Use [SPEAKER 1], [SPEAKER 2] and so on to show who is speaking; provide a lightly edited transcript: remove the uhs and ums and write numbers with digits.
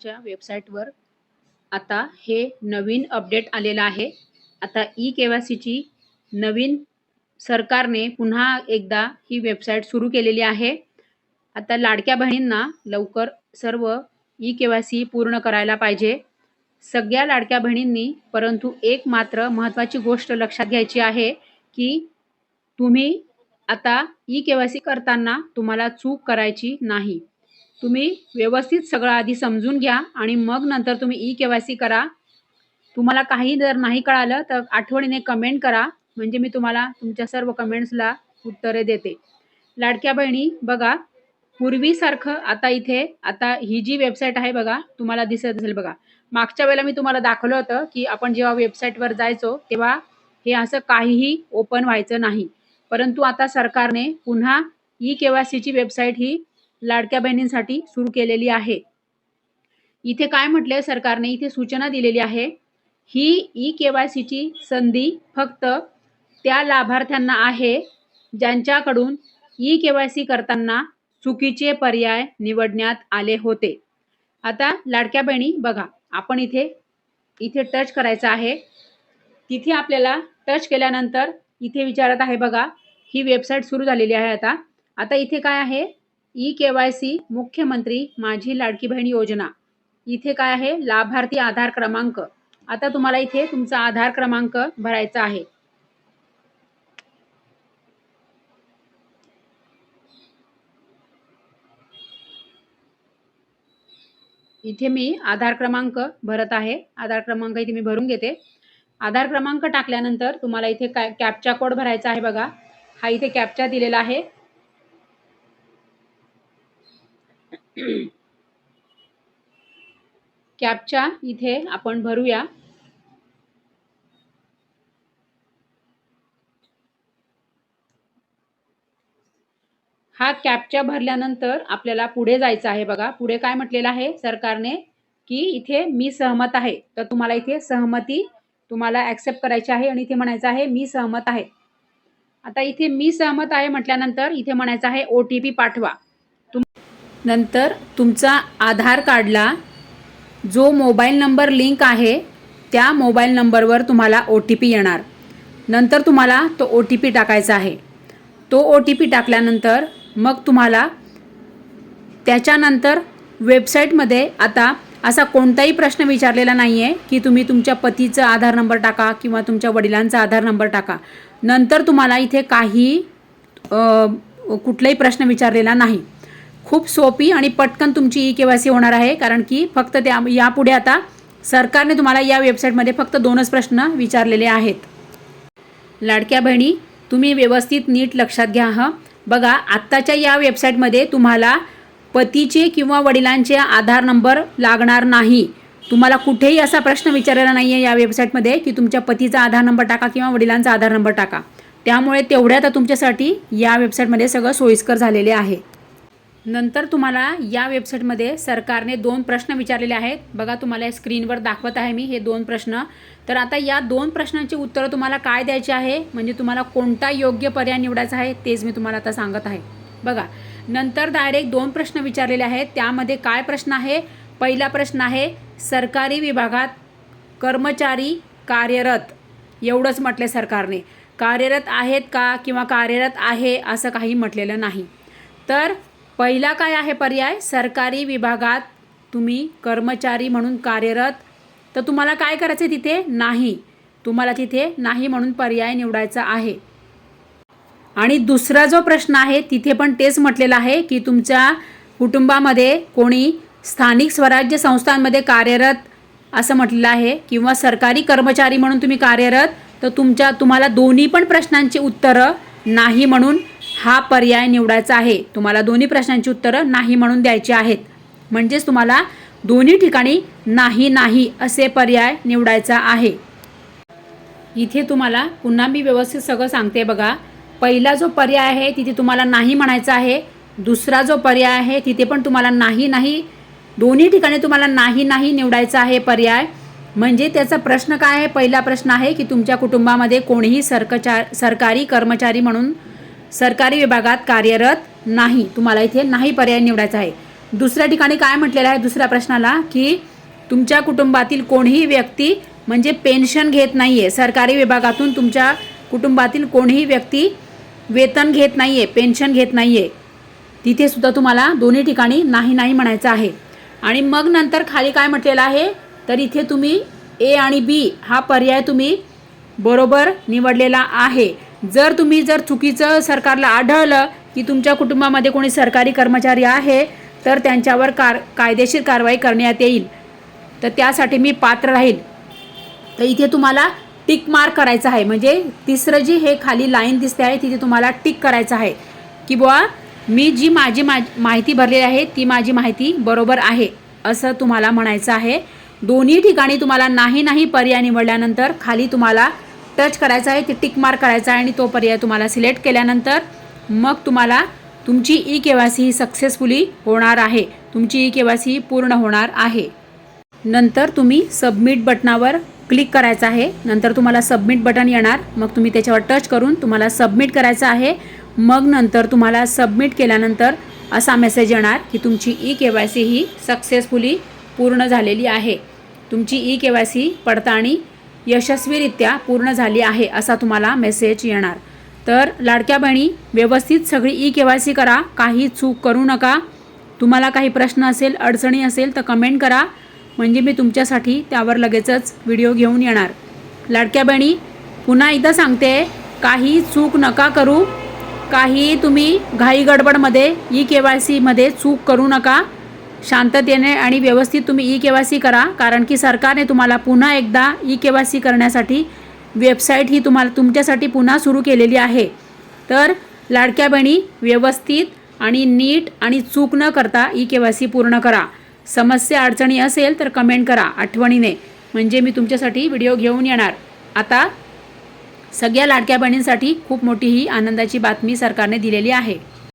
[SPEAKER 1] विभागाच्या वेबसाईटवर आता हे नवीन अपडेट आलेलं आहे. आता ई-केवायसीची नवीन सरकारने पुन्हा एकदा ही वेबसाईट सुरू केलेली आहे. आता लाडक्या बहिणींना लवकर सर्व ई-केवायसी पूर्ण करायला पाहिजे. सगळ्या लाडक्या बहिणींनी, परंतु एक मात्र महत्त्वाची गोष्ट लक्षात घ्यायची आहे, की तुम्ही आता ई-केवायसी करताना तुम्हाला चूक करायची नाही. तुम्ही व्यवस्थित सगळं आधी समजून घ्या आणि मग नंतर तुम्ही ई-केवायसी करा. तुम्हाला काही जर नाही कळालं तर आठवणीने कमेंट करा, म्हणजे मी तुम्हाला तुमच्या सर्व कमेंट्सला उत्तरे देते. लाडक्या बहिणी बघा, पूर्वीसारखं आता ही जी वेबसाईट आहे बघा, तुम्हाला दिसत असेल बघा. मागच्या वेळेला मी तुम्हाला दाखवलं होतं, की आपण जेव्हा वेबसाईटवर जायचो तेव्हा हे असं काहीही ओपन व्हायचं नाही. परंतु आता सरकारने पुन्हा ई-केवायसीची वेबसाईट ही लाडक्या बहिणींसाठी सुरू केलेली आहे. इथे काय म्हटलंय सरकारने, इथे सूचना दिलेली आहे, ही ई-केवायसीची संधी फक्त त्या लाभार्थ्यांना आहे ज्यांच्याकडून ई-केवायसी करताना चुकीचे पर्याय निवडण्यात आले होते. आता लाडक्या बहिणी बघा, आपण इथे टच करायचं आहे. तिथे आपल्याला टच केल्यानंतर इथे विचारत आहे बघा, ही वेबसाईट सुरू झालेली आहे. आता इथे काय आहे, ई-केवायसी मुख्यमंत्री माझी लाडकी बहीण योजना. इथे काय आहे, लाभार्थी आधार क्रमांक. आता तुम्हाला इथे तुमचा आधार क्रमांक भरायचा आहे. इथे मी आधार क्रमांक भरत आहे. आधार क्रमांक इथे मी भरून घेते. आधार क्रमांक टाकल्यानंतर तुम्हाला इथे काय कॅप्चा कोड भरायचा आहे बघा. हा इथे कॅप्चा दिलेला आहे. कॅप्चा इथे आपण भरूया. हा कॅप्चा भरल्यानंतर आपल्याला पुढे जायचं आहे बघा. पुढे काय म्हटलेलं आहे सरकारने, की इथे मी सहमत आहे. तर तुम्हाला इथे सहमती तुम्हाला ऍक्सेप्ट करायची आहे आणि इथे म्हणायचं आहे मी सहमत आहे. आता इथे मी सहमत आहे म्हटल्यानंतर इथे म्हणायचं आहे OTP पाठवा. नंतर तुमचा आधार कार्डला जो मोबाईल नंबर लिंक आहे त्या मोबाईल नंबरवर तुम्हाला OTP येणार. नंतर तुम्हाला तो OTP टाकायचा आहे. तो OTP टाकल्यानंतर मग तुम्हाला त्याच्यानंतर वेबसाईटमध्ये आता असा कोणताही प्रश्न विचारलेला नाही आहे, की तुम्ही तुमच्या पतीचा आधार नंबर टाका किंवा तुमच्या वडिलांचा आधार नंबर टाका. नंतर तुम्हाला इथे काही कुठलाही प्रश्न विचारलेला नाही. खूप सोपी आणि पटकन तुमची ई-केवायसी होणार आहे, कारण की फक्त यापुढे आता सरकारने तुम्हाला या वेबसाईटमध्ये फक्त 2च प्रश्न विचारलेले आहेत. लाडक्या बहिणी तुम्ही व्यवस्थित नीट लक्षात घ्या. बघा, आत्ताच्या या वेबसाईटमध्ये तुम्हाला पतीचे किंवा वडिलांचे आधार नंबर लागणार नाही. तुम्हाला कुठेही असा प्रश्न विचारलेला नाही आहे या वेबसाईटमध्ये, की तुमच्या पतीचा आधार नंबर टाका किंवा वडिलांचा आधार नंबर टाका. त्यामुळे तेवढ्या आता तुमच्यासाठी या वेबसाईटमध्ये सगळं सोयीस्कर झालेले आहे. नंतर तुम्हाला या वेबसाईटमध्ये सरकारने 2 प्रश्न विचारलेले आहेत. बघा, तुम्हाला स्क्रीनवर दाखवत आहे मी हे 2 प्रश्न. तर आता या 2 प्रश्नांची उत्तरं तुम्हाला काय द्यायची आहे, म्हणजे तुम्हाला कोणता योग्य पर्याय निवडायचा आहे तेच मी तुम्हाला आता सांगत आहे. बघा, नंतर डायरेक्ट 2 प्रश्न विचारलेले आहेत. त्यामध्ये काय प्रश्न आहे, पहिला प्रश्न आहे सरकारी विभागात कर्मचारी कार्यरत. एवढंच म्हटले सरकारने. कार्यरत आहेत का किंवा कार्यरत आहे असं काही म्हटलेलं नाही. तर पहिला काय आहे पर्याय, सरकारी विभागात तुम्ही कर्मचारी म्हणून कार्यरत. तर तुम्हाला काय करायचं आहे, तिथे नाही. तुम्हाला तिथे नाही म्हणून पर्याय निवडायचा आहे. आणि दुसरा जो प्रश्न आहे तिथे पण तेच म्हटलेलं आहे, की तुमच्या कुटुंबामध्ये कोणी स्थानिक स्वराज्य संस्थांमध्ये कार्यरत असं म्हटलेलं आहे किंवा सरकारी कर्मचारी म्हणून तुम्ही कार्यरत. तर तुम्हाला दोन्ही पण प्रश्नांची उत्तरं नाही म्हणून हा पर्याय निवडायचा आहे. तुम्हाला दोन्ही प्रश्नांची उत्तरं नाही म्हणून द्यायची आहेत. म्हणजेच तुम्हाला दोन्ही ठिकाणी नाही नाही असे पर्याय निवडायचा आहे. इथे तुम्हाला पुन्हा मी व्यवस्थित सगळं सांगते बघा. पहिला जो पर्याय आहे तिथे तुम्हाला नाही म्हणायचं आहे. दुसरा जो पर्याय आहे तिथे पण तुम्हाला नाही नाही, दोन्ही ठिकाणी तुम्हाला नाही नाही निवडायचा आहे पर्याय. म्हणजे त्याचा प्रश्न काय आहे, पहिला प्रश्न आहे की तुमच्या कुटुंबामध्ये कोणीही सरकारी कर्मचारी म्हणून सरकारी विभागात कार्यरत नाही. तुम्हाला इथे नाही पर्याय निवडायचा आहे. दुसऱ्या ठिकाणी काय म्हटलेलं आहे दुसऱ्या प्रश्नाला की तुमच्या कुटुंबातील कोणीही व्यक्ती म्हणजे पेन्शन घेत नाही आहे, सरकारी विभागातून तुमच्या कुटुंबातील कोणीही व्यक्ती वेतन घेत नाही आहे, पेन्शन घेत नाही आहे, तिथे सुद्धा तुम्हाला दोन्ही ठिकाणी नाही नाही म्हणायचं आहे. आणि मग नंतर खाली काय म्हटलेलं आहे तर इथे तुम्ही ए आणि बी हा पर्याय तुम्ही बरोबर निवडलेला आहे. जर तुम्ही चुकीचं सरकारला आढळलं की तुमच्या कुटुंबामध्ये कोणी सरकारी कर्मचारी आहे तर त्यांच्यावर कायदेशीर कारवाई करण्यात येईल, तर त्यासाठी मी पात्र राहील. तर इथे तुम्हाला टिक मार्क करायचं आहे. म्हणजे तिसरं जी हे खाली लाईन दिसते आहे तिथे तुम्हाला टिक करायचं आहे की बुवा मी जी माझी माहिती भरलेली आहे ती माझी माहिती बरोबर आहे असं तुम्हाला म्हणायचं आहे. दोन्ही ठिकाणी तुम्हाला नाही नाही पर्याय निवडल्यानंतर खाली तुम्हाला टच करायचं आहे, ते टिक मार्क करायचा आहे आणि तो पर्याय तुम्हाला सिलेक्ट केल्यानंतर मग तुम्हाला तुमची ई-KYC ही सक्सेसफुली होणार आहे, तुमची ई-KYC पूर्ण होणार आहे. नंतर तुम्ही सबमिट बटनावर क्लिक करायचं आहे. नंतर तुम्हाला सबमिट बटन येणार, मग तुम्ही त्याच्यावर टच करून तुम्हाला सबमिट करायचं आहे. मग नंतर तुम्हाला सबमिट केल्यानंतर असा मेसेज येणार की तुमची ई-KYC ही सक्सेसफुली पूर्ण झालेली आहे, तुमची ई-KYC पडताळणी यशस्वीरित्या पूर्ण झाली आहे असा तुम्हाला मेसेज येणार. तर लाडक्या बहिणी व्यवस्थित सगळी ई-KYC करा, काही चूक करू नका. तुम्हाला काही प्रश्न असेल, अडचणी असेल तर कमेंट करा, म्हणजे मी तुमच्यासाठी त्यावर लगेचच व्हिडिओ घेऊन येणार. लाडक्या बहिणी पुन्हा एकदा सांगते, काही चूक नका करू, काही तुम्ही घाई गडबडमध्ये ई-KYC मध्ये चूक करू नका. शांततेने आणि व्यवस्थित तुम्ही ई-KYC करा, कारण की सरकारने तुम्हाला पुन्हा एकदा ई-KYC करण्यासाठी वेबसाईट ही तुमच्यासाठी पुन्हा सुरू केलेली आहे. तर लाडक्या बहिणी व्यवस्थित आणि नीट आणि चूक न करता ई-KYC पूर्ण करा. समस्या अडचणी असेल तर कमेंट करा आठवणीने, म्हणजे मी तुमच्यासाठी व्हिडिओ घेऊन येणार. आता सगळ्या लाडक्या बहिणींसाठी खूप मोठी ही आनंदाची बातमी सरकारने दिलेली आहे.